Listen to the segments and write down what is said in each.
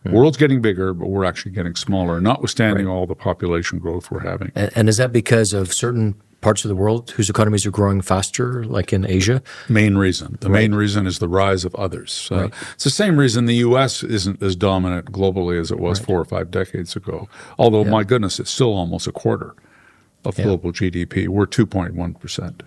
The world's getting bigger, but we're actually getting smaller, notwithstanding all the population growth we're having. And is that because of certain parts of the world whose economies are growing faster, like in Asia? Main reason. The main reason is the rise of others. It's the same reason the U.S. isn't as dominant globally as it was 4 or 5 decades ago. Although, my goodness, it's still almost a quarter of global GDP. We're 2.1%.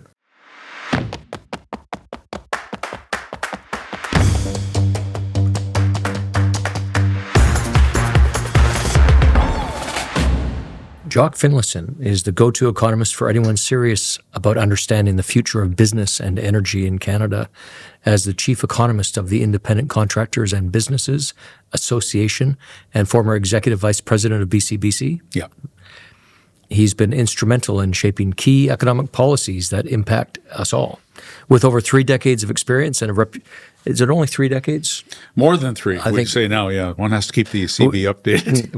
Jock Finlayson is the go-to economist for anyone serious about understanding the future of business and energy in Canada. As the chief economist of the Independent Contractors and Businesses Association and former executive vice president of BCBC, he's been instrumental in shaping key economic policies that impact us all. With over 3 decades of experience and is it only 3 decades? More than 3. I think say now, one has to keep the CB updated.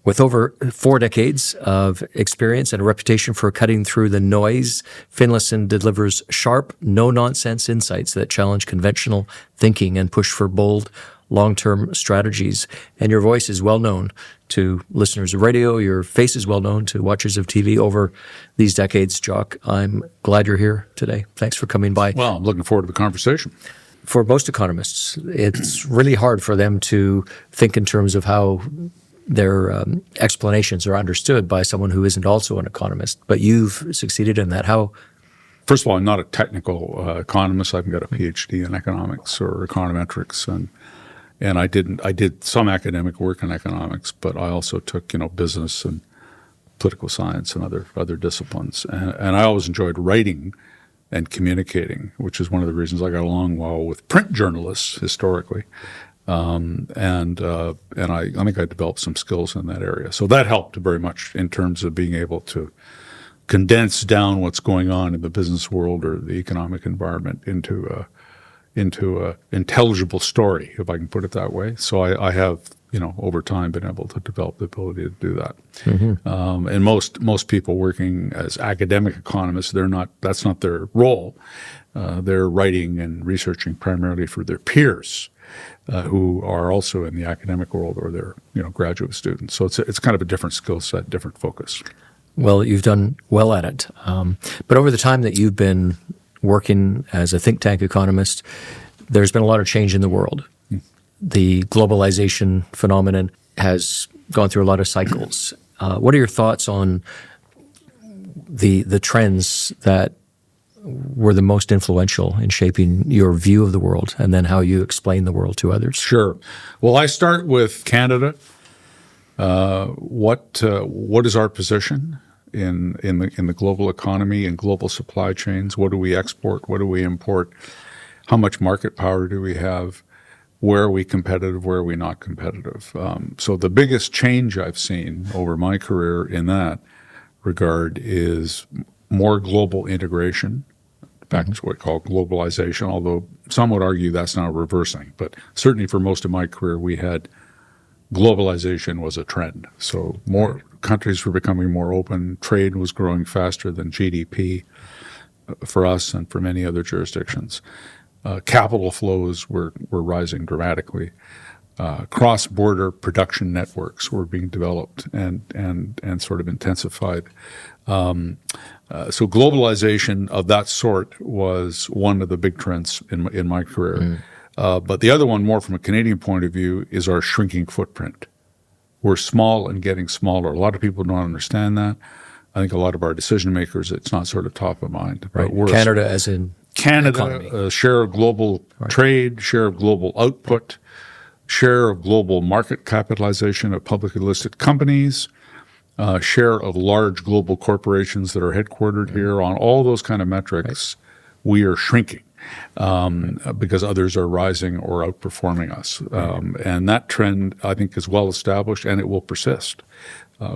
With over 4 decades of experience and a reputation for cutting through the noise, Finlayson delivers sharp, no-nonsense insights that challenge conventional thinking and push for bold, long-term strategies. And your voice is well known to listeners of radio. Your face is well known to watchers of TV over these decades, Jock. I'm glad you're here today. Thanks for coming by. Well, I'm looking forward to the conversation. For most economists, it's really hard for them to think in terms of how their explanations are understood by someone who isn't also an economist. But you've succeeded in that. How? First of all, I'm not a technical economist. I've got a PhD in economics or econometrics, and I did some academic work in economics, but I also took business and political science and other disciplines. And I always enjoyed writing and communicating, which is one of the reasons I got along well with print journalists historically. And I think I developed some skills in that area. So that helped very much in terms of being able to condense down what's going on in the business world or the economic environment into a intelligible story, if I can put it that way. So I have, over time been able to develop the ability to do that. Mm-hmm. And most people working as academic economists, that's not their role. They're writing and researching primarily for their peers. Who are also in the academic world or they're graduate students. So it's kind of a different skill set, different focus. Well, you've done well at it. But over the time that you've been working as a think tank economist, there's been a lot of change in the world. The globalization phenomenon has gone through a lot of cycles. What are your thoughts on the trends that were the most influential in shaping your view of the world and then how you explain the world to others? Sure. Well, I start with Canada. What is our position in the global economy and global supply chains? What do we export? What do we import? How much market power do we have? Where are we competitive? Where are we not competitive? So the biggest change I've seen over my career in that regard is more global integration. Back to what we call globalization, although some would argue that's now reversing. But certainly for most of my career, we had globalization was a trend. So more countries were becoming more open. Trade was growing faster than GDP for us and for many other jurisdictions. Capital flows were rising dramatically. Cross-border production networks were being developed and sort of intensified. So globalization of that sort was one of the big trends in my career. But the other one, more from a Canadian point of view, is our shrinking footprint. We're small and getting smaller. A lot of people don't understand that. I think a lot of our decision makers, it's not sort of top of mind. Right. Canada as in Canada, share of global trade, share of global output, share of global market capitalization of publicly listed companies, share of large global corporations that are headquartered here. On all those kind of metrics, we are shrinking because others are rising or outperforming us. And that trend, I think, is well established and it will persist.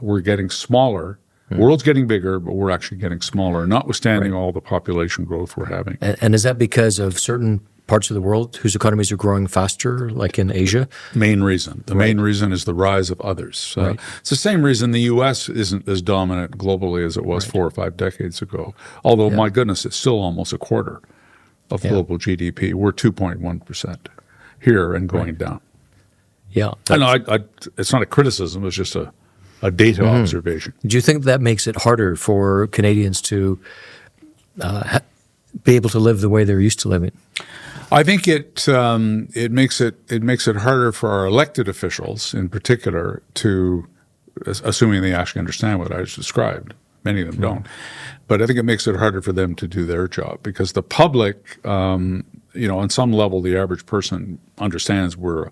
We're getting smaller. The world's getting bigger, but we're actually getting smaller, notwithstanding all the population growth we're having. And is that because of certain parts of the world whose economies are growing faster, like in Asia? Main reason. The main reason is the rise of others. It's the same reason the U.S. isn't as dominant globally as it was 4 or 5 decades ago. Although, my goodness, it's still almost a quarter of global GDP. We're 2.1% here and going down. Yeah. I know it's not a criticism, it's just a data observation. Do you think that makes it harder for Canadians to be able to live the way they're used to living? I think it makes it harder for our elected officials, in particular, to, assuming they actually understand what I just described. Many of them don't, but I think it makes it harder for them to do their job, because the public, on some level, the average person understands we're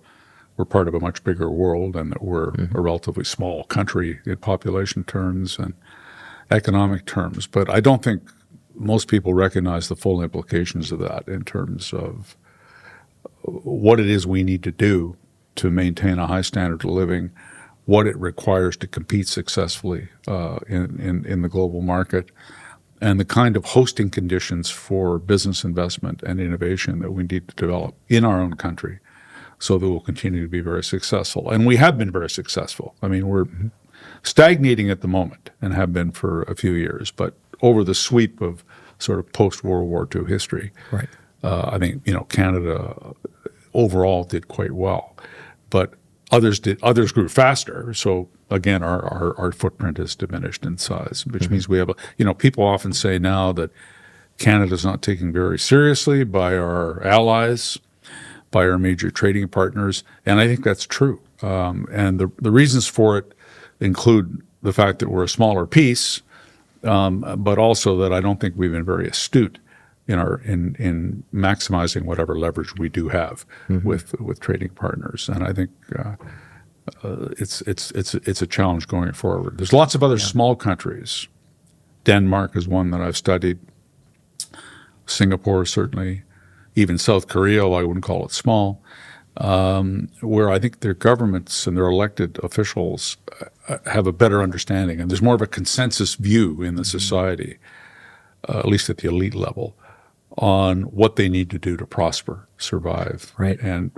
part of a much bigger world, and that we're a relatively small country in population terms and economic terms. But I don't think most people recognize the full implications of that in terms of what it is we need to do to maintain a high standard of living, what it requires to compete successfully in the global market, and the kind of hosting conditions for business investment and innovation that we need to develop in our own country so that we'll continue to be very successful. And we have been very successful. I mean, we're stagnating at the moment and have been for a few years, but over the sweep of sort of post-World War II history, Right. I think Canada overall did quite well, but others grew faster. So again, our footprint is diminished in size, which means we have people often say now that Canada's not taken very seriously by our allies, by our major trading partners, and I think that's true. And the reasons for it include the fact that we're a smaller piece, but also that I don't think we've been very astute in maximizing whatever leverage we do have with trading partners. And I think it's a challenge going forward. There's lots of other small countries. Denmark is one that I've studied. Singapore, certainly. Even South Korea, although I wouldn't call it small, where I think their governments and their elected officials have a better understanding, and there's more of a consensus view in the society, at least at the elite level, on what they need to do to prosper, survive, right, and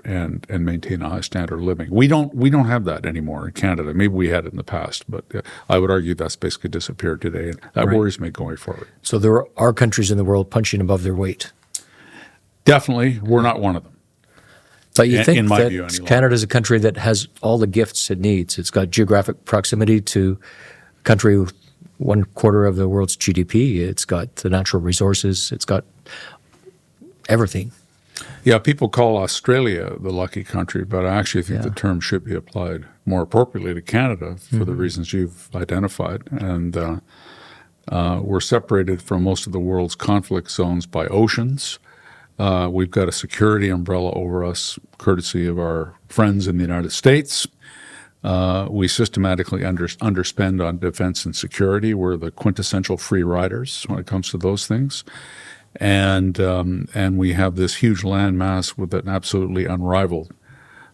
maintain a high standard of living. We don't have that anymore in Canada. Maybe we had it in the past, but I would argue that's basically disappeared today, and that worries me going forward. So there are countries in the world punching above their weight. Definitely, we're not one of them. But you think that view, Canada is a country that has all the gifts it needs. It's got geographic proximity to a country with 1/4 of the world's GDP. It's got the natural resources. It's got everything. Yeah, people call Australia the lucky country, but I actually think the term should be applied more appropriately to Canada for the reasons you've identified. And we're separated from most of the world's conflict zones by oceans. We've got a security umbrella over us, courtesy of our friends in the United States. We systematically underspend on defense and security. We're the quintessential free riders when it comes to those things. And we have this huge landmass with an absolutely unrivaled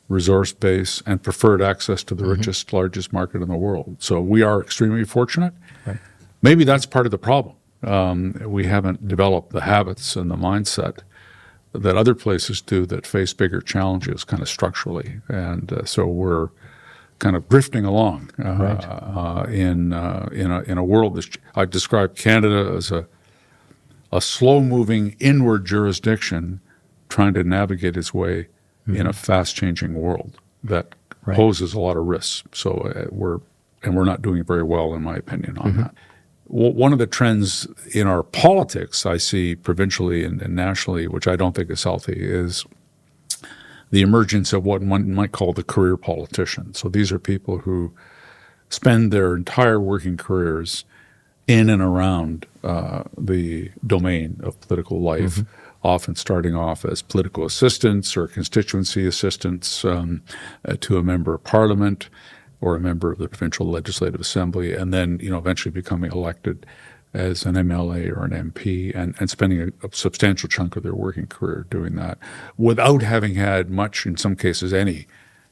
resource base and preferred access to the richest, largest market in the world. So we are extremely fortunate. Right. Maybe that's part of the problem. We haven't developed the habits and the mindset that other places do that face bigger challenges kind of structurally. And so we're kind of drifting along in a world that I've described Canada as a slow-moving inward jurisdiction trying to navigate its way in a fast-changing world that poses a lot of risks. So we're not doing very well, in my opinion, on that. One of the trends in our politics I see provincially and nationally, which I don't think is healthy, is the emergence of what one might call the career politician. So these are people who spend their entire working careers in and around the domain of political life, often starting off as political assistants or constituency assistants to a member of parliament or a member of the provincial legislative assembly, and then eventually becoming elected as an MLA or an MP and spending a substantial chunk of their working career doing that without having had much, in some cases, any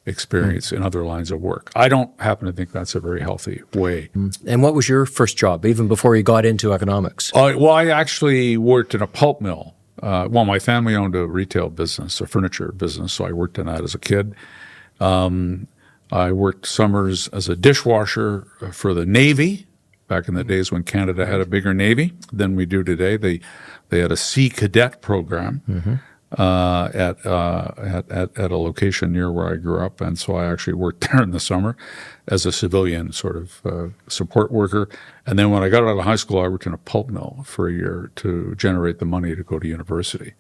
experience in other lines of work. I don't happen to think that's a very healthy way. And what was your first job, even before you got into economics? Well, I actually worked in a pulp mill. My family owned a retail business, a furniture business, so I worked in that as a kid. I worked summers as a dishwasher for the Navy, back in the days when Canada had a bigger Navy than we do today. They had a Sea Cadet program at a location near where I grew up, and so I actually worked there in the summer as a civilian sort of support worker. And then when I got out of high school, I worked in a pulp mill for a year to generate the money to go to university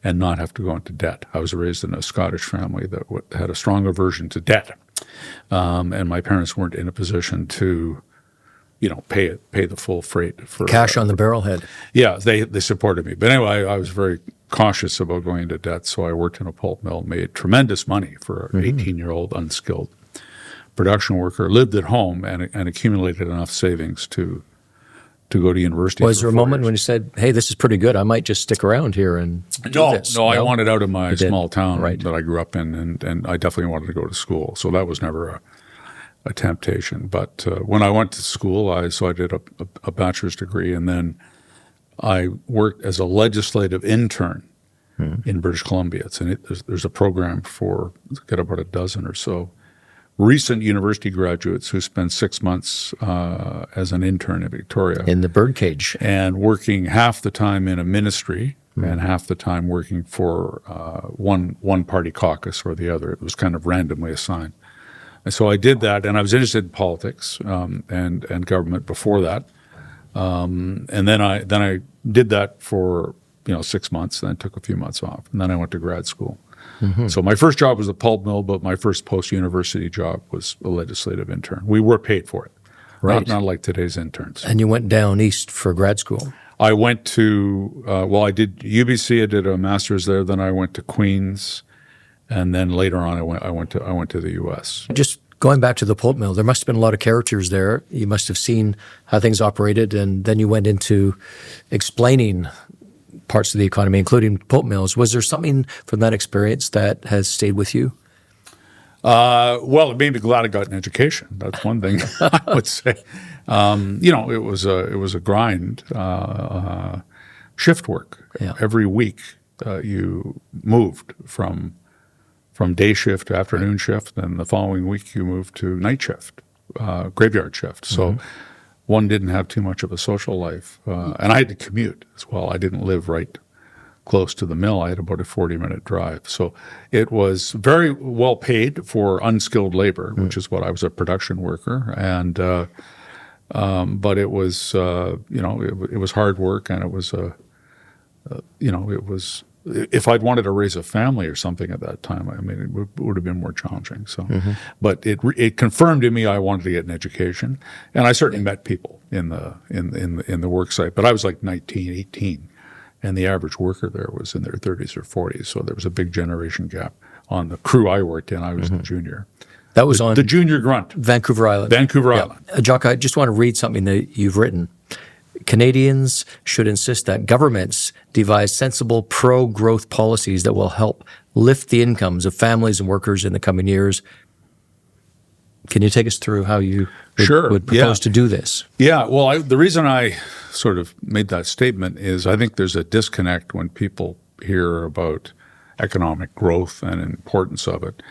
and not have to go into debt. I was raised in a Scottish family that had a strong aversion to debt, and my parents weren't in a position to, pay the full freight for Cash on the barrelhead. Yeah, they supported me. But anyway, I was very cautious about going into debt, so I worked in a pulp mill, made tremendous money for an 18-year-old unskilled production worker, lived at home, and accumulated enough savings to go to university. Was there a moment when you said, hey, this is pretty good, I might just stick around here and do this? No, I wanted out of my small town Right. that I grew up in, and I definitely wanted to go to school. So that was never a temptation. But when I went to school, I did a bachelor's degree, and then I worked as a legislative intern in British Columbia. There's a program for get about a dozen or so recent university graduates who spend 6 months as an intern in Victoria. In the birdcage. And working half the time in a ministry and half the time working for one party caucus or the other. It was kind of randomly assigned. And so I did that, and I was interested in politics and government before that. And then I did that for 6 months, then took a few months off, and then I went to grad school. So my first job was a pulp mill, but my first post-university job was a legislative intern. We were paid for it, Right. not like today's interns. And you went down east for grad school. I went to I did UBC. I did a master's there. Then I went to Queens, and then later on I went to the U.S. Just going back to the pulp mill, there must have been a lot of characters there. You must have seen how things operated, and then you went into explaining parts of the economy, including pulp mills. Was there something from that experience that has stayed with you? Well, it made me glad I got an education. That's one thing I would say. It was a grind, shift work. Yeah. Every week you moved from day shift to afternoon shift, and the following week you moved to night shift, graveyard shift. So one didn't have too much of a social life. And I had to commute as well. I didn't live right close to the mill. I had about a 40-minute drive. So it was very well paid for unskilled labor, which is what I was, a production worker. And but it was, it was hard work, and it was, it was, if I'd wanted to raise a family or something at that time, I mean, it would have been more challenging. So, but it confirmed in me I wanted to get an education, and I certainly met people in the work site. But I was like 19, 18, and the average worker there was in their 30s or 40s. So there was a big generation gap. On the crew I worked in, I was the junior. That was on The junior grunt. Vancouver Island. Vancouver Island. Jock, I just want to read something that you've written. Canadians should insist that governments devise sensible pro-growth policies that will help lift the incomes of families and workers in the coming years. Can you take us through how you would propose to do this? Yeah, well, the reason I sort of made that statement is I think there's a disconnect when people hear about economic growth and importance of it.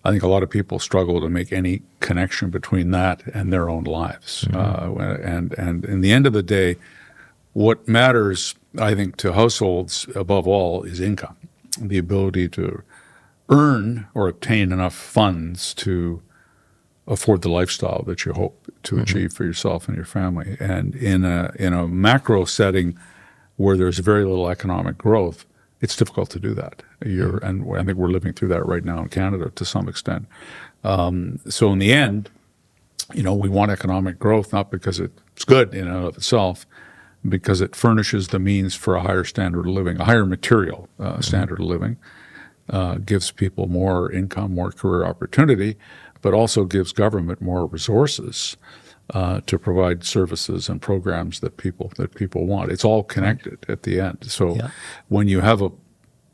I think a lot of people struggle to make any connection between that and their own lives. And in the end of the day, what matters, I think, to households above all is income, the ability to earn or obtain enough funds to afford the lifestyle that you hope to achieve for yourself and your family. And in a macro setting where there's very little economic growth, it's difficult to do that. And I think we're living through that right now in Canada to some extent. So in the end, we want economic growth, not because it's good in and of itself, because it furnishes the means for a higher standard of living, a higher material standard of living, gives people more income, more career opportunity, but also gives government more resources to provide services and programs that people want. It's all connected at the end. So when you have a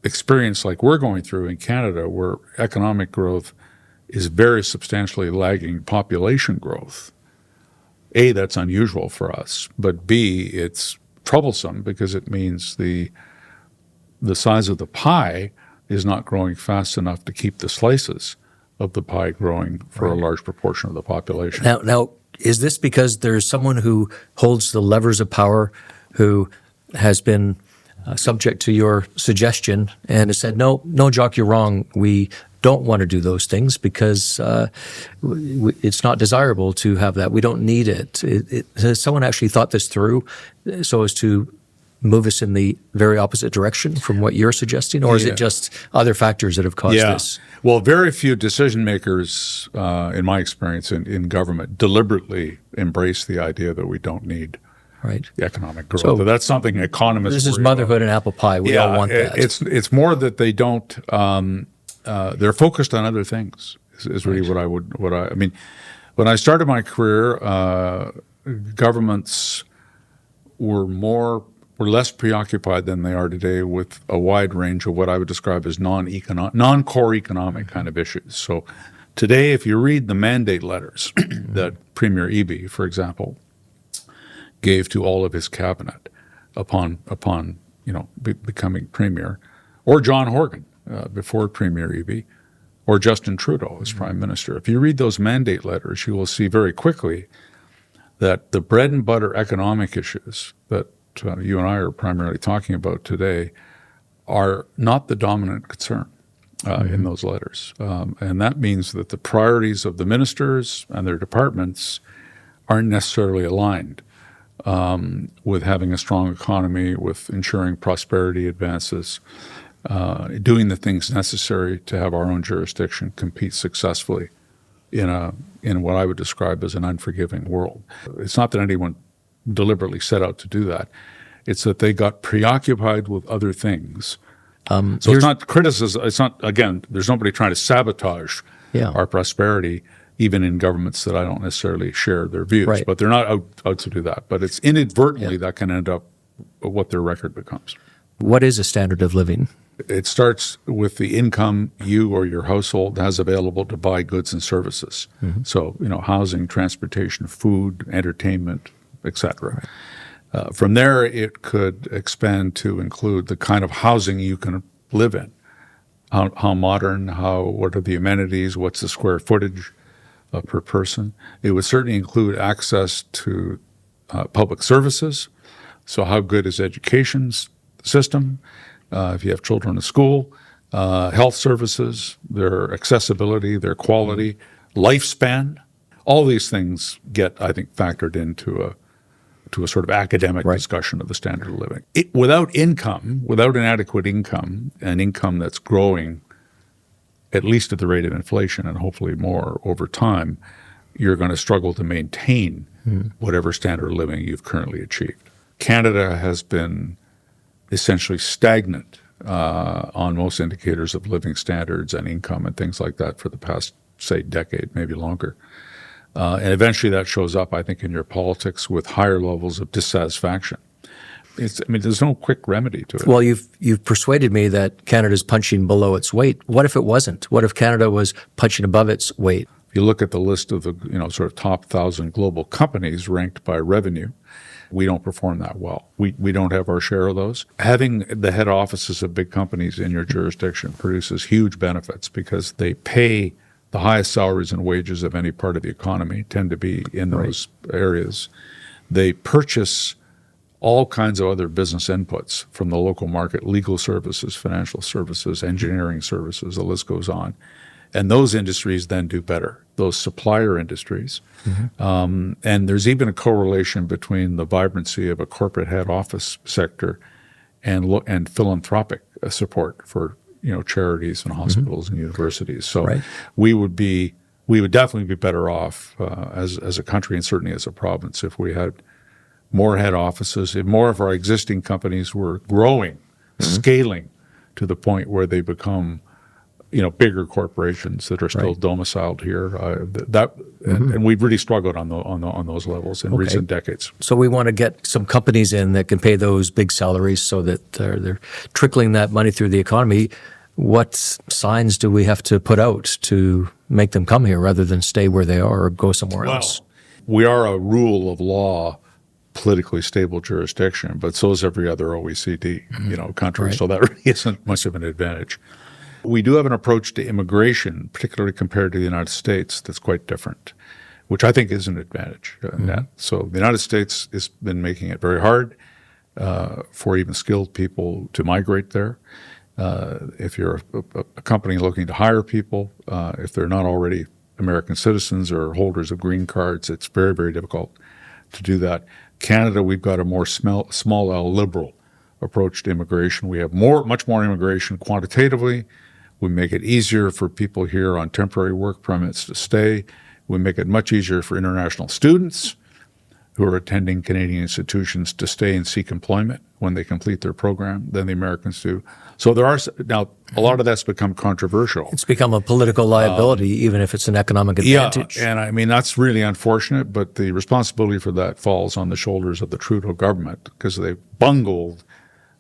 experience like we're going through in Canada, where economic growth is very substantially lagging population growth, A, that's unusual for us, but B, it's troublesome because it means the size of the pie is not growing fast enough to keep the slices of the pie growing for a large proportion of the population. Now, is this because there's someone who holds the levers of power who has been subject to your suggestion, and it said, no, Jock, you're wrong. We don't want to do those things because it's not desirable to have that. We don't need it. Has someone actually thought this through so as to move us in the very opposite direction from what you're suggesting, or is it just other factors that have caused this? Well, very few decision makers, in my experience in government, deliberately embrace the idea that we don't need economic growth. So that's something economists. This is motherhood and apple pie. We all want that. It's more that they don't. They're focused on other things. Is really what I mean. When I started my career, governments were less preoccupied than they are today with a wide range of what I would describe as non-core economic kind of issues. So today, if you read the mandate letters that Premier Eby, for example, gave to all of his cabinet upon becoming premier, or John Horgan before Premier Eby, or Justin Trudeau as prime minister, if you read those mandate letters, you will see very quickly that the bread and butter economic issues that you and I are primarily talking about today are not the dominant concern in those letters. And that means that the priorities of the ministers and their departments aren't necessarily aligned with having a strong economy, with ensuring prosperity advances, doing the things necessary to have our own jurisdiction compete successfully in what I would describe as an unforgiving world. It's not that anyone deliberately set out to do that. It's that they got preoccupied with other things. So it's not criticism. It's not, again, there's nobody trying to sabotage our prosperity, even in governments that I don't necessarily share their views. But they're not out to do that. But it's inadvertently that can end up what their record becomes. What is a standard of living? It starts with the income you or your household has available to buy goods and services. So, housing, transportation, food, entertainment, etc. From there, it could expand to include the kind of housing you can live in. How modern, what are the amenities, what's the square footage per person. It would certainly include access to public services. So how good is education system? If you have children in school, health services, their accessibility, their quality, lifespan, all these things get, I think, factored into a sort of academic discussion of the standard of living. Without an adequate income, an income that's growing at least at the rate of inflation and hopefully more over time, you're going to struggle to maintain whatever standard of living you've currently achieved. Canada has been essentially stagnant on most indicators of living standards and income and things like that for the past, say, decade, maybe longer. And eventually that shows up, I think, in your politics with higher levels of dissatisfaction. There's no quick remedy to it. Well, you've persuaded me that Canada's punching below its weight. What if it wasn't? What if Canada was punching above its weight? If you look at the list of the sort of top 1,000 global companies ranked by revenue, we don't perform that well. We don't have our share of those. Having the head offices of big companies in your jurisdiction produces huge benefits because they pay the highest salaries and wages of any part of the economy, tend to be in those areas. They purchase all kinds of other business inputs from the local market, legal services, financial services, engineering services, the list goes on. And those industries then do better, those supplier industries. And there's even a correlation between the vibrancy of a corporate head office sector and philanthropic support for charities and hospitals and universities. So we would definitely be better off as a country and certainly as a province if we had more head offices, if more of our existing companies were growing, scaling to the point where they become bigger corporations that are still domiciled here. And we've really struggled on those levels in recent decades. So we want to get some companies in that can pay those big salaries so that they're trickling that money through the economy. What signs do we have to put out to make them come here rather than stay where they are or go somewhere else? We are a rule of law, politically stable jurisdiction, but so is every other OECD country. So that really isn't much of an advantage. We do have an approach to immigration, particularly compared to the United States, that's quite different, which I think is an advantage. So the United States has been making it very hard for even skilled people to migrate there. If you're a company looking to hire people, if they're not already American citizens or holders of green cards, it's very, very difficult to do that. Canada, we've got a more small L liberal approach to immigration. We have much more immigration quantitatively. We make it easier for people here on temporary work permits to stay. We make it much easier for international students who are attending Canadian institutions to stay and seek employment when they complete their program than the Americans do. So now a lot of that's become controversial. It's become a political liability, even if it's an economic advantage. Yeah, and I mean, that's really unfortunate, but the responsibility for that falls on the shoulders of the Trudeau government because they bungled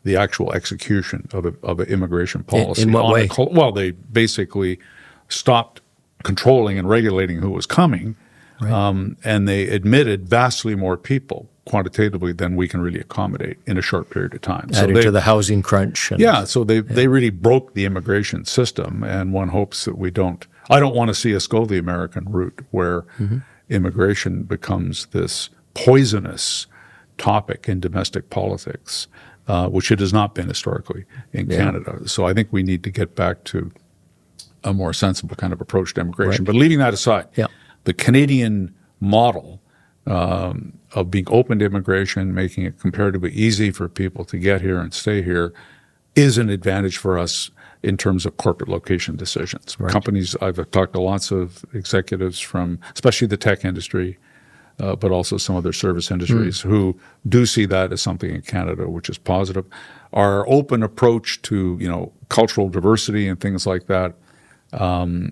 the actual execution of an immigration policy. In what way? Well, they basically stopped controlling and regulating who was coming, right. And they admitted vastly more people quantitatively than we can really accommodate in a short period of time. Adding to the housing crunch. So they really broke the immigration system, and one hopes that I don't want to see us go the American route where immigration becomes this poisonous topic in domestic politics, which it has not been historically in Canada. So I think we need to get back to a more sensible kind of approach to immigration. Right. But leaving that aside, the Canadian model of being open to immigration, making it comparatively easy for people to get here and stay here, is an advantage for us in terms of corporate location decisions. Right. Companies, I've talked to lots of executives from, especially the tech industry, but also some other service industries who do see that as something in Canada which is positive. Our open approach to cultural diversity and things like that can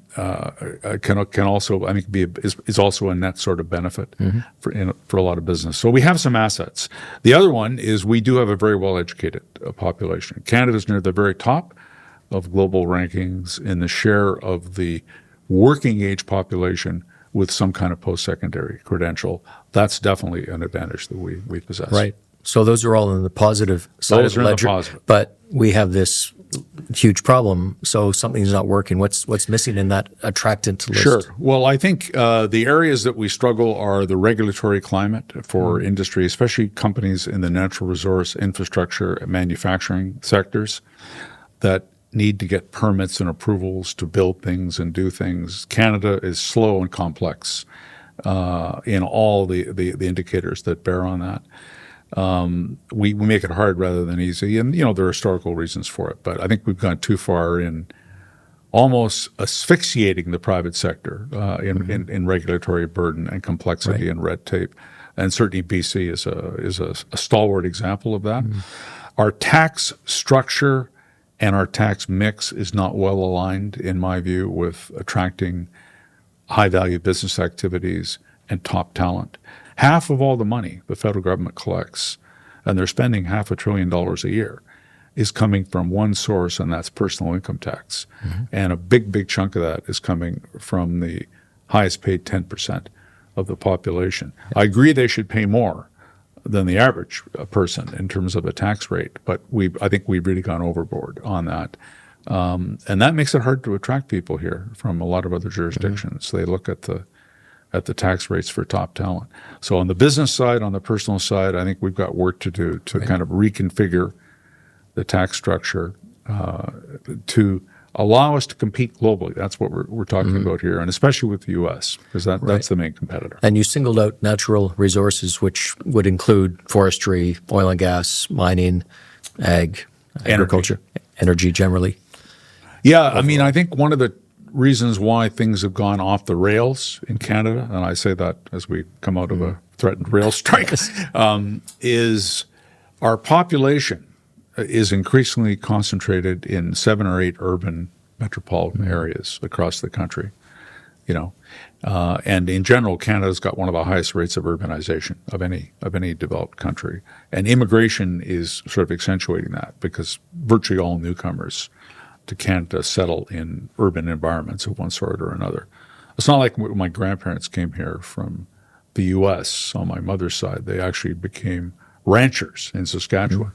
also, I think, is also a net sort of benefit for a lot of business. So we have some assets. The other one is we do have a very well-educated population. Canada's near the very top of global rankings in the share of the working age population with some kind of post-secondary credential. That's definitely an advantage that we possess. Right. So those are all in the positive side of the ledger. But we have this huge problem. So something's not working. What's missing in that attractant list? Sure. Well, I think the areas that we struggle are the regulatory climate for industry, especially companies in the natural resource, infrastructure, and manufacturing sectors that need to get permits and approvals to build things and do things. Canada is slow and complex in all the indicators that bear on that. We make it hard rather than easy, and there are historical reasons for it. But I think we've gone too far in almost asphyxiating the private sector in regulatory burden and complexity and red tape. And certainly BC is a stalwart example of that. Our tax structure and our tax mix is not well aligned, in my view, with attracting high-value business activities and top talent. Half of all the money the federal government collects, and they're spending $500 billion a year, is coming from one source, and that's personal income tax. And a big chunk of that is coming from the highest paid 10% of the population. I agree they should pay more than the average person in terms of a tax rate, but I think we've really gone overboard on that. And that makes it hard to attract people here from a lot of other jurisdictions. They look at the tax rates for top talent. So on the business side, on the personal side, I think we've got work to do to kind of reconfigure the tax structure to allow us to compete globally. That's what we're talking about here, and especially with the U.S., because that's the main competitor. And you singled out natural resources, which would include forestry, oil and gas, mining, agriculture, energy generally. Yeah, I mean, I think one of the reasons why things have gone off the rails in Canada, and I say that as we come out of a threatened rail strike, is our population is increasingly concentrated in 7 or 8 urban metropolitan areas across the country. And in general, Canada's got one of the highest rates of urbanization of any developed country, and immigration is sort of accentuating that because virtually all newcomers to Canada settle in urban environments of one sort or another. It's not like when my grandparents came here from the U.S. on my mother's side. They actually became ranchers in Saskatchewan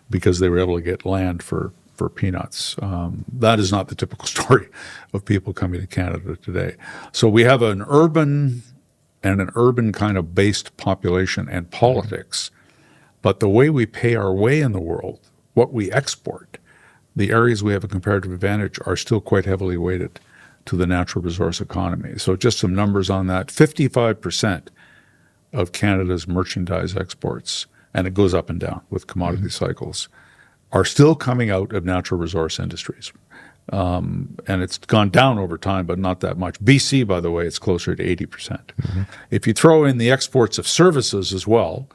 because they were able to get land for peanuts. That is not the typical story of people coming to Canada today. So we have an urban kind of based population and politics But the way we pay our way in the world, what we export, the areas we have a comparative advantage are still quite heavily weighted to the natural resource economy. So just some numbers on that. 55% of Canada's merchandise exports, and it goes up and down with commodity cycles, are still coming out of natural resource industries. And it's gone down over time, but not that much. BC, by the way, it's closer to 80%. If you throw in the exports of services as well,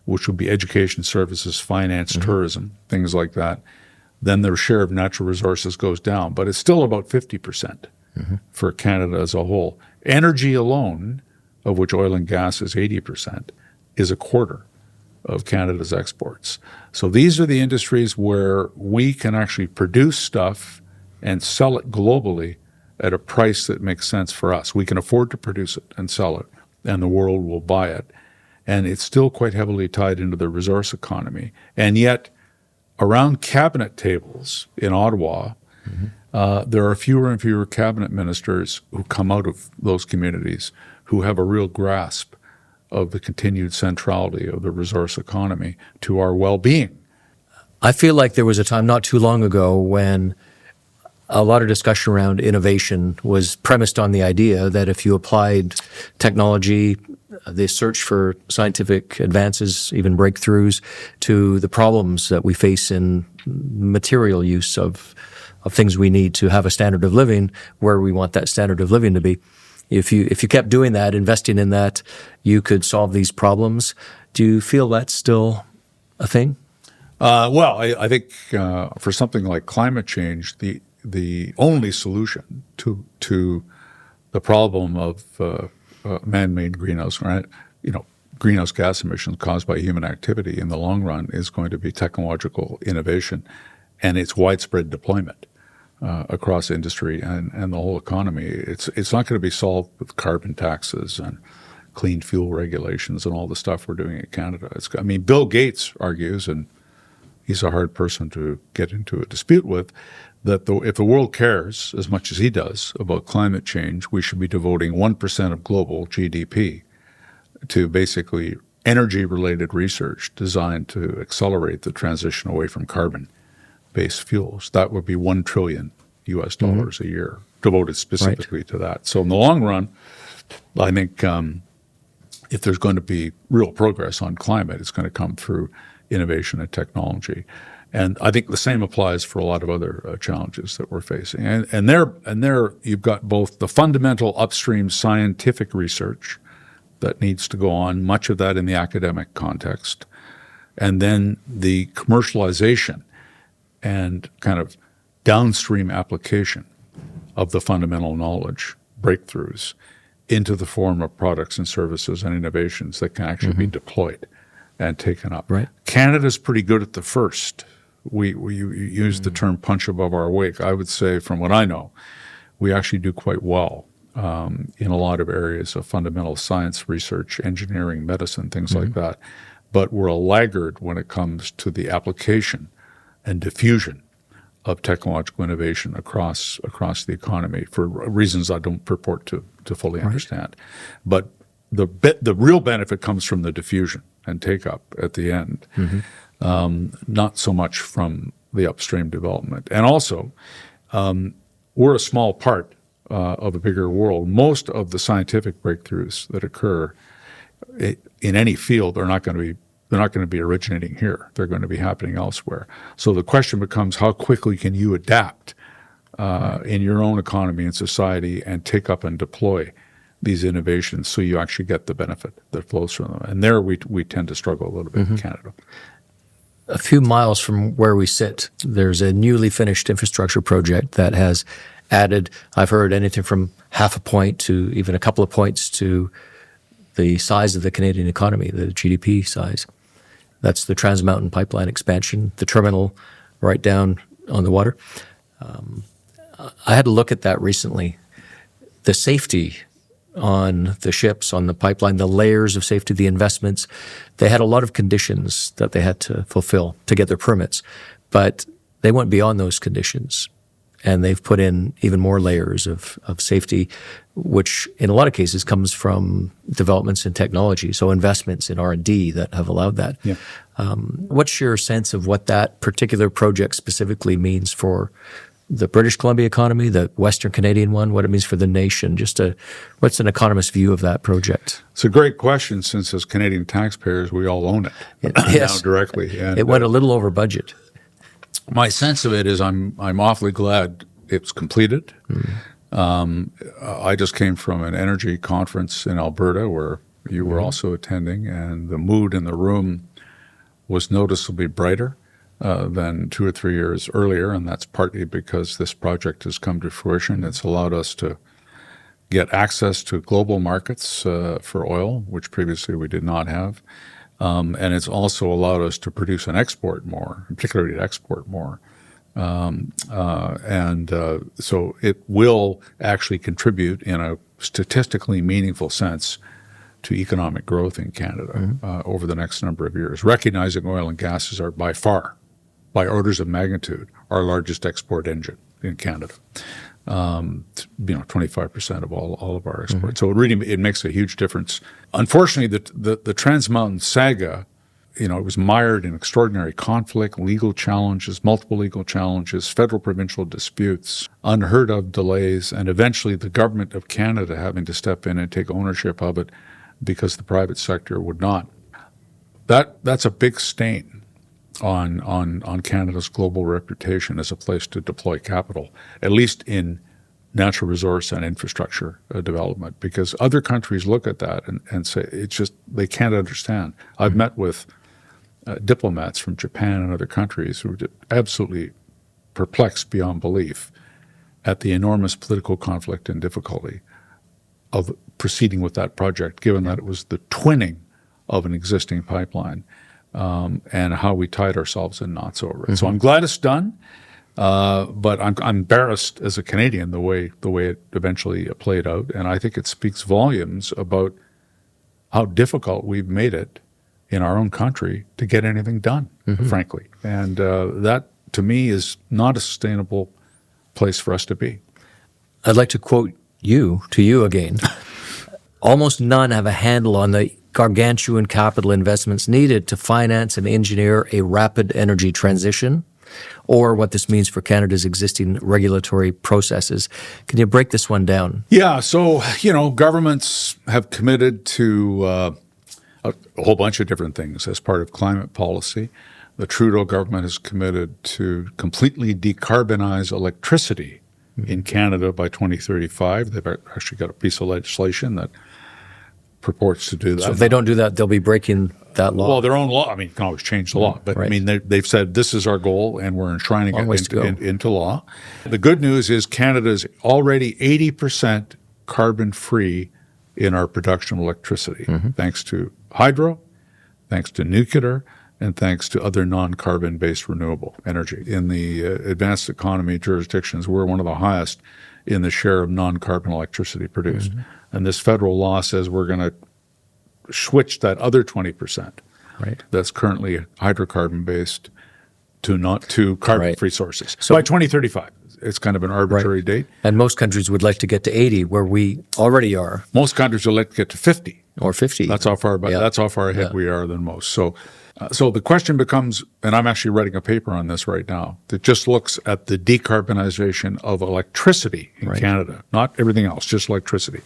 which would be education services, finance, tourism, things like that, then their share of natural resources goes down. But it's still about 50% for Canada as a whole. Energy alone, of which oil and gas is 80%, is a quarter of Canada's exports. So these are the industries where we can actually produce stuff and sell it globally at a price that makes sense for us. We can afford to produce it and sell it, and the world will buy it. And it's still quite heavily tied into the resource economy. And yet, around cabinet tables in Ottawa, there are fewer and fewer cabinet ministers who come out of those communities who have a real grasp of the continued centrality of the resource economy to our well-being. I feel like there was a time not too long ago when a lot of discussion around innovation was premised on the idea that if you applied technology, the search for scientific advances, even breakthroughs, to the problems that we face in material use of things we need to have a standard of living where we want that standard of living to be. If you kept doing that, investing in that, you could solve these problems. Do you feel that's still a thing? Well, I think for something like climate change, the only solution to the problem of man-made greenhouse, right? Greenhouse gas emissions caused by human activity in the long run is going to be technological innovation and its widespread deployment across industry and the whole economy. It's not going to be solved with carbon taxes and clean fuel regulations and all the stuff we're doing in Canada. Bill Gates argues, and he's a hard person to get into a dispute with, that if the world cares as much as he does about climate change, we should be devoting 1% of global GDP to basically energy-related research designed to accelerate the transition away from carbon-based fuels. That would be $1 trillion a year devoted specifically to that. So in the long run, I think if there's going to be real progress on climate, it's going to come through innovation and technology. And I think the same applies for a lot of other challenges that we're facing. And there you've got both the fundamental upstream scientific research that needs to go on, much of that in the academic context, and then the commercialization and kind of downstream application of the fundamental knowledge breakthroughs into the form of products and services and innovations that can actually be deployed and taken up. Right. Canada's pretty good at the first. We use the term punch above our weight. I would say, from what I know, we actually do quite well in a lot of areas of fundamental science research, engineering, medicine, things like that. But we're a laggard when it comes to the application and diffusion of technological innovation across the economy for reasons I don't purport to fully understand. But the real benefit comes from the diffusion and take-up at the end, not so much from the upstream development. And also, we're a small part of a bigger world. Most of the scientific breakthroughs that occur in any field are not going to be originating here. They're going to be happening elsewhere. So the question becomes, how quickly can you adapt in your own economy and society and take up and deploy these innovations so you actually get the benefit that flows from them? And there we tend to struggle a little bit in Canada. A few miles from where we sit, there's a newly finished infrastructure project that has added, I've heard, anything from half a point to even a couple of points to the size of the Canadian economy, the GDP size. That's the Trans Mountain Pipeline expansion, the terminal right down on the water. I had to look at that recently. The safety on the ships, on the pipeline, the layers of safety, the investments, they had a lot of conditions that they had to fulfill to get their permits, but they went beyond those conditions. and they've put in even more layers of safety, which in a lot of cases comes from developments in technology, so investments in R&D that have allowed that. Yeah. What's your sense of what that particular project specifically means for the British Columbia economy, the Western Canadian one, what it means for the nation? What's an economist's view of that project? It's a great question, since as Canadian taxpayers, we all own it Yes. now directly. And It went a little over budget. my sense of it is I'm awfully glad it's completed. I just came from an energy conference in Alberta where you were also attending, and the mood in the room was noticeably brighter than 2 or 3 years earlier, and that's partly because this project has come to fruition. It's allowed us to get access to global markets for oil, which previously we did not have. And it's also allowed us to produce and export more, particularly to export more. So it will actually contribute in a statistically meaningful sense to economic growth in Canada over the next number of years, recognizing oil and gases are by far, by orders of magnitude, our largest export engine in Canada. 25% of all of our exports. So it makes a huge difference. Unfortunately, the Trans Mountain saga, it was mired in extraordinary conflict, legal challenges, multiple legal challenges, federal provincial disputes, unheard of delays, and eventually the government of Canada having to step in and take ownership of it because the private sector would not. That's a big stain on Canada's global reputation as a place to deploy capital, at least in natural resource and infrastructure development, because other countries look at that and say it's just they can't understand. I've met with diplomats from Japan and other countries who are absolutely perplexed beyond belief at the enormous political conflict and difficulty of proceeding with that project, given that it was the twinning of an existing pipeline. And how we tied ourselves in knots over it. So I'm glad it's done, but I'm embarrassed as a Canadian the way it eventually played out, and I think it speaks volumes about how difficult we've made it in our own country to get anything done, frankly. And that, to me, is not a sustainable place for us to be. I'd like to quote you again. Almost none have a handle on the gargantuan capital investments needed to finance and engineer a rapid energy transition, or what this means for Canada's existing regulatory processes. Can you break this one down? Yeah, so, governments have committed to a whole bunch of different things as part of climate policy. The Trudeau government has committed to completely decarbonize electricity in Canada by 2035. They've actually got a piece of legislation that purports to do that. So if they don't do that, they'll be breaking that law. Well, their own law. You can always change the law. But, right. They've said this is our goal, and we're enshrining it into law. The good news is Canada is already 80% carbon-free in our production of electricity, thanks to hydro, thanks to nuclear, and thanks to other non-carbon-based renewable energy. In the advanced economy jurisdictions, we're one of the highest in the share of non-carbon electricity produced. And this federal law says we're going to switch that other 20% that's currently hydrocarbon-based to carbon-free sources. So by 2035. It's kind of an arbitrary date. And most countries would like to get to 80, where we already are. Most countries would like to get to 50. Or 50. That's how far ahead we are than most. So the question becomes, and I'm actually writing a paper on this right now, that just looks at the decarbonization of electricity in Canada, not everything else, just electricity.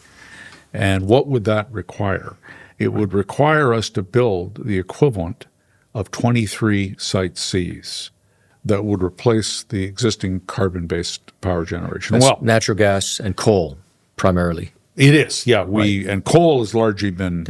And what would that require? It would require us to build the equivalent of 23 Site Cs that would replace the existing carbon-based power generation. That's natural gas and coal, primarily. It is, yeah. And coal has largely been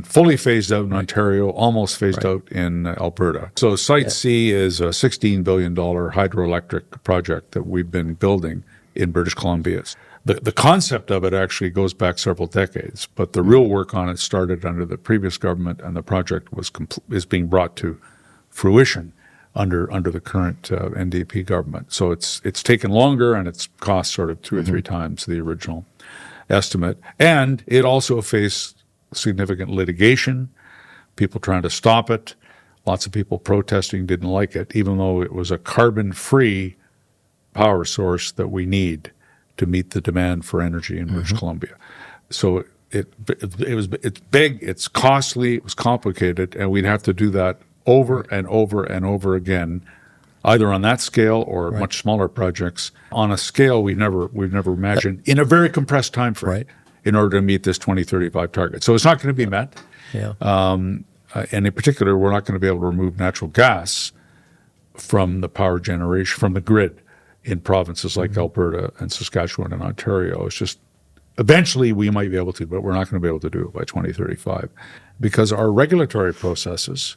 fully phased out in Ontario, almost phased out in Alberta. So Site C is a $16 billion hydroelectric project that we've been building in British Columbia. The concept of it actually goes back several decades, but the real work on it started under the previous government, and the project is being brought to fruition under the current NDP government. So it's taken longer, and it's cost sort of 2 or 3 times the original estimate. And it also faced significant litigation, people trying to stop it, lots of people protesting, didn't like it, even though it was a carbon-free power source that we need to meet the demand for energy in British Columbia. So it's big, it's costly, it was complicated, and we'd have to do that over and over and over again, either on that scale or much smaller projects on a scale we've never imagined in a very compressed time frame in order to meet this 2035 target. So it's not going to be met. Yeah. And in particular, we're not going to be able to remove natural gas from the power generation, from the grid in provinces like Alberta and Saskatchewan and Ontario. It's just, eventually we might be able to, but we're not going to be able to do it by 2035 because our regulatory processes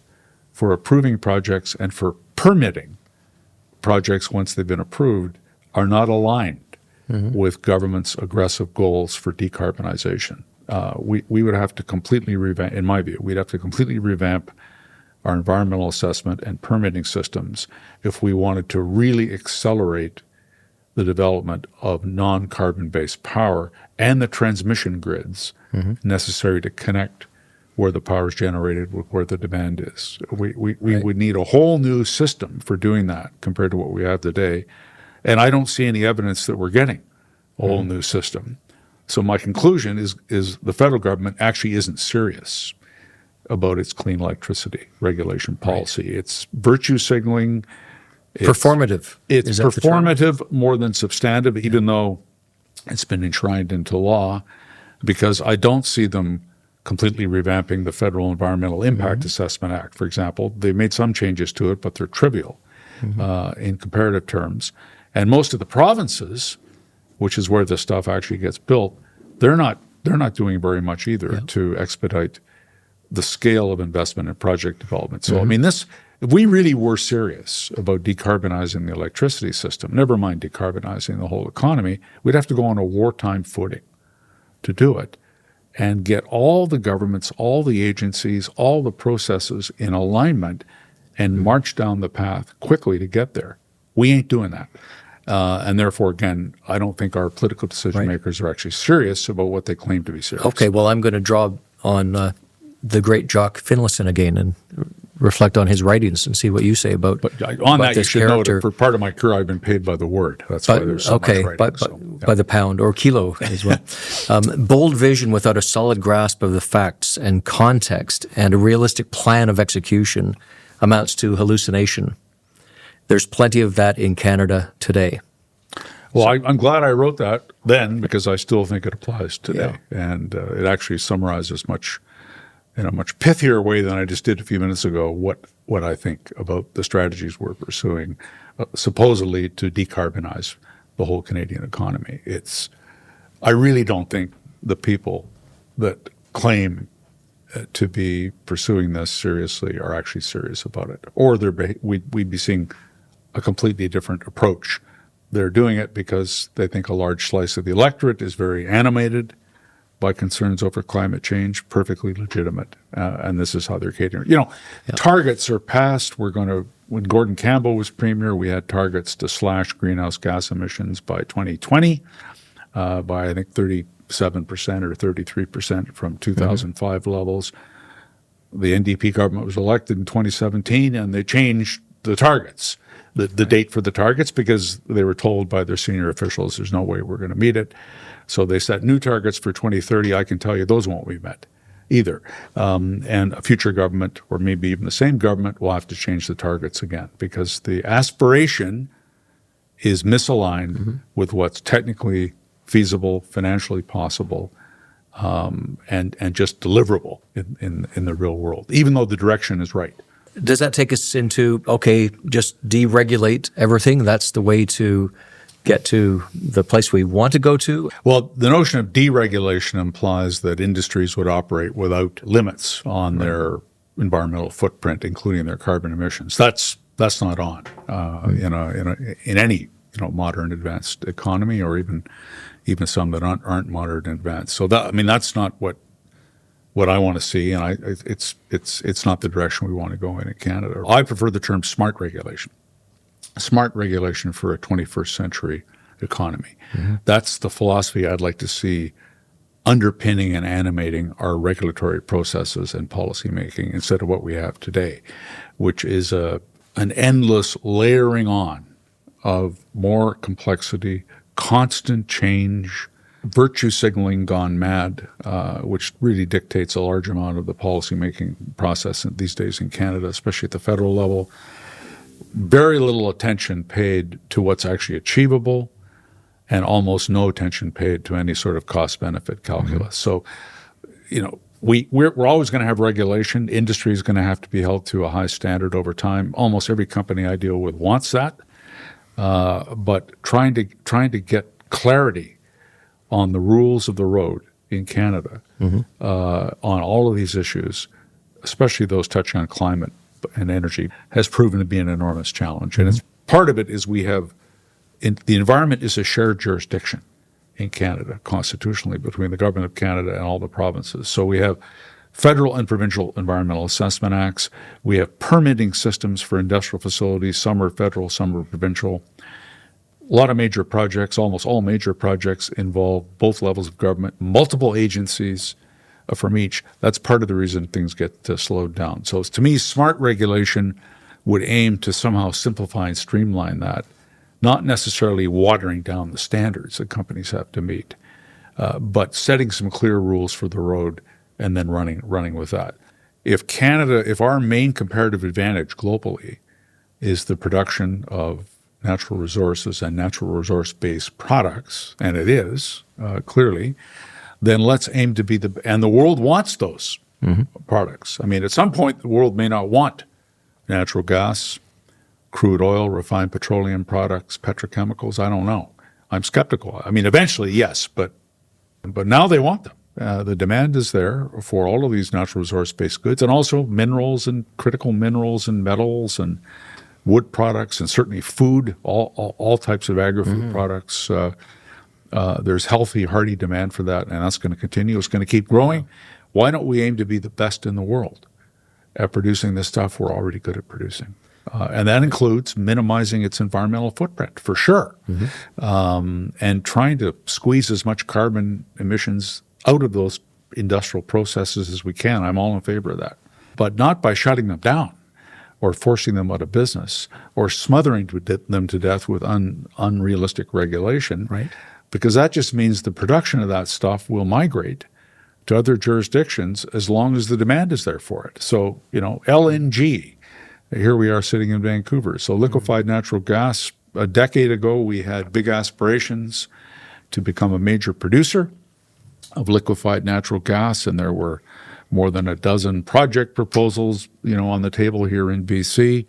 for approving projects and for permitting projects once they've been approved are not aligned with government's aggressive goals for decarbonization. We would have to completely revamp, in my view, we'd have to completely revamp our environmental assessment and permitting systems if we wanted to really accelerate the development of non-carbon-based power and the transmission grids necessary to connect where the power is generated with where the demand is. We would need a whole new system for doing that compared to what we have today. And I don't see any evidence that we're getting a whole new system. So my conclusion is the federal government actually isn't serious about its clean electricity regulation policy. It's virtue signaling. Performative. It's performative more than substantive, even though it's been enshrined into law, because I don't see them completely revamping the Federal Environmental Impact Assessment Act, for example. They've made some changes to it, but they're trivial in comparative terms. And most of the provinces, which is where this stuff actually gets built, they're not doing very much either to expedite the scale of investment in project development. So, I mean, if we really were serious about decarbonizing the electricity system, never mind decarbonizing the whole economy, we'd have to go on a wartime footing to do it and get all the governments, all the agencies, all the processes in alignment and march down the path quickly to get there. We ain't doing that. And therefore, again, I don't think our political decision makers are actually serious about what they claim to be serious. Okay, well, I'm going to draw on the great Jock Finlayson again and reflect on his writings and see what you say about. But on that, you should character. know that for part of my career, I've been paid by the word. That's why there's so much writing. By the pound or kilo as well. Bold vision without a solid grasp of the facts and context and a realistic plan of execution amounts to hallucination. There's plenty of that in Canada today. Well, I'm glad I wrote that then because I still think it applies today. And it actually summarizes in a much pithier way than I just did a few minutes ago what I think about the strategies we're pursuing, supposedly to decarbonize the whole Canadian economy. I really don't think the people that claim to be pursuing this seriously are actually serious about it, or we'd be seeing a completely different approach. They're doing it because they think a large slice of the electorate is very animated by concerns over climate change, perfectly legitimate, and this is how they're catering. Targets are passed. When Gordon Campbell was premier, we had targets to slash greenhouse gas emissions by 2020 by, I think, 37% or 33% from 2005 levels. The NDP government was elected in 2017, and they changed the targets, the date for the targets, because they were told by their senior officials there's no way we're going to meet it. So they set new targets for 2030. I can tell you those won't be met either. And a future government, or maybe even the same government, will have to change the targets again because the aspiration is misaligned with what's technically feasible, financially possible, and just deliverable in the real world, even though the direction is right. Does that take us into, okay, just deregulate everything? That's the way to get to the place we want to go to? Well, the notion of deregulation implies that industries would operate without limits on their environmental footprint, including their carbon emissions. That's not on in any modern advanced economy, or even some that aren't modern and advanced. So that's not what I want to see, and it's not the direction we want to go in Canada. I prefer the term smart regulation. Smart regulation for a 21st century economy. That's the philosophy I'd like to see underpinning and animating our regulatory processes and policymaking instead of what we have today, which is an endless layering on of more complexity, constant change, virtue signaling gone mad, which really dictates a large amount of the policymaking process these days in Canada, especially at the federal level. Very little attention paid to what's actually achievable, and almost no attention paid to any sort of cost-benefit calculus. So, we're always going to have regulation. Industry is going to have to be held to a high standard over time. Almost every company I deal with wants that, but trying to get clarity on the rules of the road in Canada on all of these issues, especially those touching on climate and energy, has proven to be an enormous challenge. And part of it is the environment is a shared jurisdiction in Canada constitutionally between the Government of Canada and all the provinces. So we have federal and provincial environmental assessment acts. We have permitting systems for industrial facilities. Some are federal, some are provincial. A lot of major projects, almost all major projects, involve both levels of government, multiple agencies from each. That's part of the reason things get slowed down. So to me, smart regulation would aim to somehow simplify and streamline that, not necessarily watering down the standards that companies have to meet, but setting some clear rules for the road and then running with that. If our main comparative advantage globally is the production of natural resources and natural resource-based products, and it is, clearly, then let's aim to be and the world wants those products. I mean, at some point, the world may not want natural gas, crude oil, refined petroleum products, petrochemicals. I don't know. I'm skeptical. I mean, eventually, yes, but now they want them. The demand is there for all of these natural resource-based goods, and also minerals and critical minerals and metals and wood products, and certainly food, all types of agri-food products. There's healthy, hearty demand for that, and that's going to continue. It's going to keep growing. Why don't we aim to be the best in the world at producing the stuff we're already good at producing? And that includes minimizing its environmental footprint, for sure, and trying to squeeze as much carbon emissions out of those industrial processes as we can. I'm all in favor of that, but not by shutting them down or forcing them out of business or smothering them to death with unrealistic regulation, right? Because that just means the production of that stuff will migrate to other jurisdictions as long as the demand is there for it. So, LNG, here we are sitting in Vancouver. So liquefied natural gas, a decade ago, we had big aspirations to become a major producer of liquefied natural gas, and there were more than a dozen project proposals, on the table here in BC.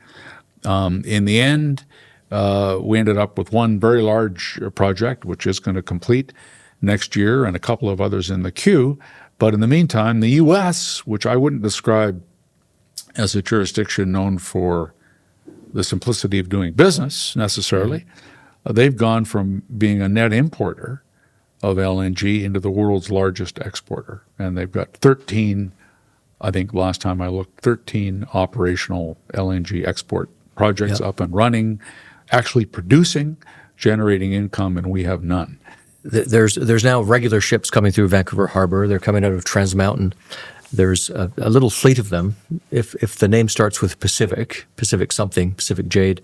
In the end, we ended up with one very large project, which is going to complete next year, and a couple of others in the queue. But in the meantime, the U.S., which I wouldn't describe as a jurisdiction known for the simplicity of doing business necessarily, they've gone from being a net importer of LNG into the world's largest exporter. And they've got 13, I think last time I looked, 13 operational LNG export projects up and running, actually producing, generating income, and we have none. There's now regular ships coming through Vancouver Harbor. They're coming out of Trans Mountain. There's a little fleet of them. If the name starts with Pacific something, Pacific Jade,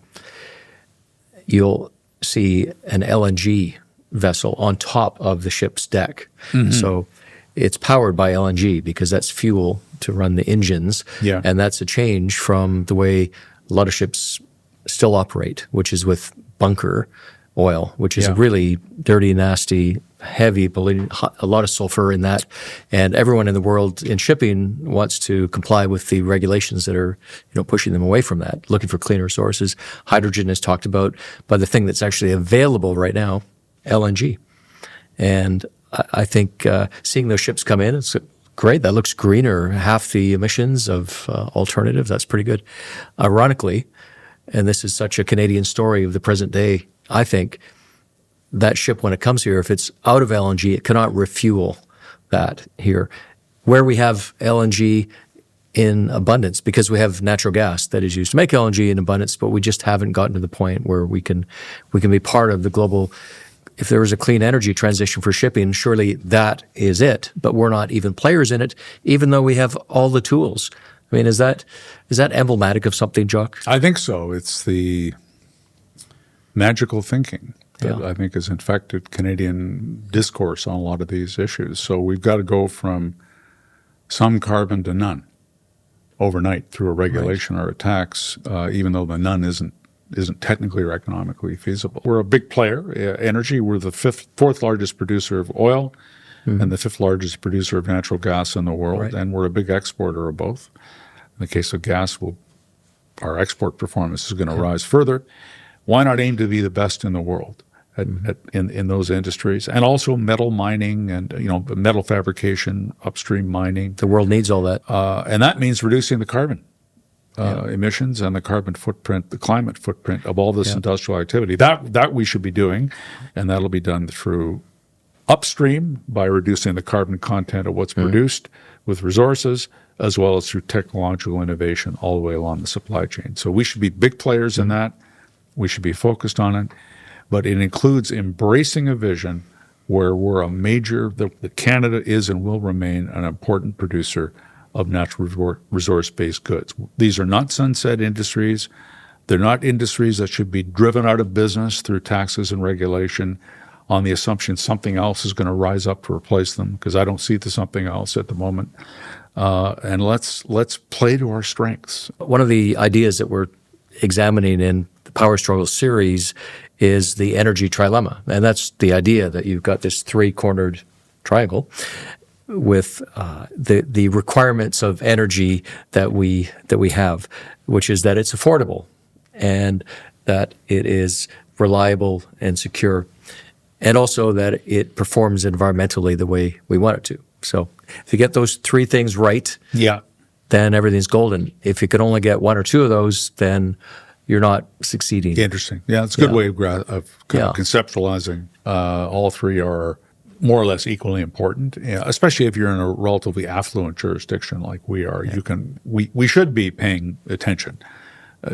you'll see an LNG vessel on top of the ship's deck. So it's powered by LNG because that's fuel to run the engines. Yeah. And that's a change from the way a lot of ships still operate, which is with bunker oil, which is really dirty, nasty, heavy, a lot of sulfur in that. And everyone in the world in shipping wants to comply with the regulations that are, pushing them away from that, looking for cleaner sources. Hydrogen is talked about, but the thing that's actually available right now, LNG. And I think seeing those ships come in, it's great. That looks greener, half the emissions of alternatives. That's pretty good. Ironically, and this is such a Canadian story of the present day, I think that ship, when it comes here, if it's out of LNG, it cannot refuel that here. Where we have LNG in abundance, because we have natural gas that is used to make LNG in abundance, but we just haven't gotten to the point where we can be part of the global. If there was a clean energy transition for shipping, surely that is it. But we're not even players in it, even though we have all the tools. I mean, is that emblematic of something, Jock? I think so. It's the magical thinking that Yeah. I think has infected Canadian discourse on a lot of these issues. So we've got to go from some carbon to none overnight through a regulation or a tax, even though the none isn't technically or economically feasible. We're a big player. Energy, we're the fourth largest producer of oil and the fifth largest producer of natural gas in the world, Right. and we're a big exporter of both. In the case of gas, our export performance is going to rise further. Why not aim to be the best in the world in those industries? And also metal mining and metal fabrication, upstream mining. The world needs all that. And that means reducing the carbon emissions and the carbon footprint, the climate footprint of all this industrial activity. That we should be doing, and that'll be done through upstream by reducing the carbon content of what's produced with resources, as well as through technological innovation all the way along the supply chain. So we should be big players in that. We should be focused on it. But it includes embracing a vision where we're that Canada is and will remain an important producer of natural resource-based goods. These are not sunset industries. They're not industries that should be driven out of business through taxes and regulation on the assumption something else is going to rise up to replace them, because I don't see the something else at the moment. And let's play to our strengths. One of the ideas that we're examining in the Power Struggle series is the energy trilemma. And that's the idea that you've got this three-cornered triangle with the requirements of energy that we have, which is that it's affordable and that it is reliable and secure, and also that it performs environmentally the way we want it to. So if you get those three things right, then everything's golden. If you could only get one or two of those, then you're not succeeding. Interesting. Yeah, it's a good way of conceptualizing. All three are more or less equally important, especially if you're in a relatively affluent jurisdiction like we are. We should be paying attention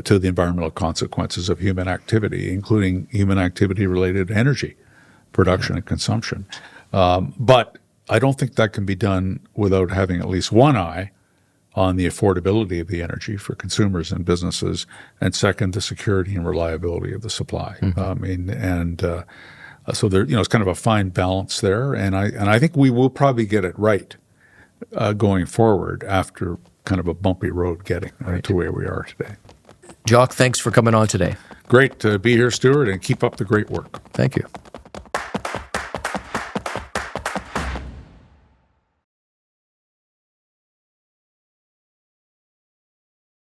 to the environmental consequences of human activity, including human activity related to energy production and consumption. But I don't think that can be done without having at least one eye on the affordability of the energy for consumers and businesses, and second, the security and reliability of the supply. So there, it's kind of a fine balance there, and I think we will probably get it right going forward after kind of a bumpy road getting to where we are today. Jock, thanks for coming on today. Great to be here, Stewart, and keep up the great work. Thank you.